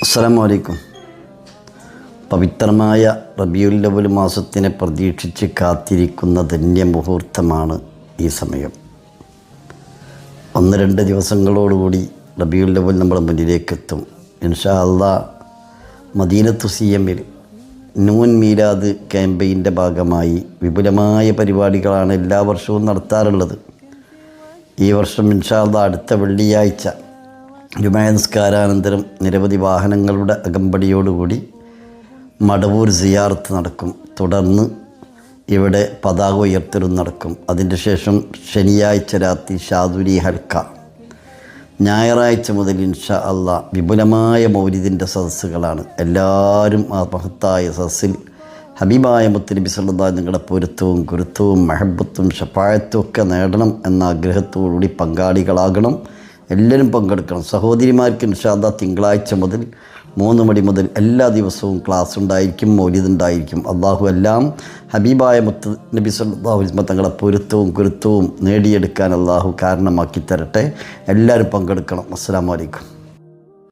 അസ്സലാമു അലൈക്കും. പവിത്രമായ റബീഉൽ അവ്വൽ മാസത്തിനെ പ്രതീക്ഷിച്ച് കാത്തിരിക്കുന്ന ധന്യമുഹൂർത്തമാണ് ഈ സമയം. 1-2 ദിവസങ്ങളോടുകൂടി റബീഉൽ അവ്വൽ നമ്മുടെ മുന്നിലേക്കെത്തും. ഇൻഷാ അല്ലാഹ് മദീനത്തു സിഎമ്മിൽ നൂൻ മീലാദ് ക്യാമ്പയിൻ്റെ ഭാഗമായി വിപുലമായ പരിപാടികളാണ് എല്ലാ വർഷവും നടത്താറുള്ളത്. ഈ വർഷം ഇൻഷാ അല്ലാഹ് അടുത്ത വെള്ളിയാഴ്ച ജുമാ നിസ്കാരാനന്തരം നിരവധി വാഹനങ്ങളുടെ അകമ്പടിയോടുകൂടി മടവൂർ സിയാറത്ത് നടക്കും. തുടർന്ന് ഇവിടെ പതാക ഉയർത്തലും നടക്കും. അതിൻ്റെ ശേഷം ശനിയാഴ്ച രാത്രി ഷാദുലി ഹൽക്ക, ഞായറാഴ്ച മുതൽ ഇൻഷാ അല്ലാഹ് വിപുലമായ മൗലിദിൻ്റെ സദസ്സുകളാണ്. എല്ലാവരും ആ മഹത്തായ സദസ്സിൽ ഹബീബായ മുത്തുനബി സല്ലല്ലാഹു അലൈഹി നിങ്ങളുടെ പൊരുത്തവും ഗുരുത്വവും മഹബത്തും ഷഫായത്തും ഒക്കെ നേടണം എന്ന ആഗ്രഹത്തോടുകൂടി പങ്കാളികളാകണം. എല്ലാവരും പങ്കെടുക്കണം. സഹോദരിമാർക്ക് ഇൻഷാ അല്ലാഹ് തിങ്കളാഴ്ച മുതൽ 3 മണി മുതൽ എല്ലാ ദിവസവും ക്ലാസ് ഉണ്ടായിരിക്കും, മൗലിദ് ഉണ്ടായിരിക്കും. അള്ളാഹു എല്ലാം ഹബീബായ മുത്ത് നബി സല്ലല്ലാഹു അലൈഹി വസല്ലം തങ്ങളുടെ പൊരുത്തവും ഗുരുത്വവും നേടിയെടുക്കാൻ അള്ളാഹു കാരണമാക്കി തരട്ടെ. എല്ലാവരും പങ്കെടുക്കണം. അസ്സലാമു അലൈക്കും.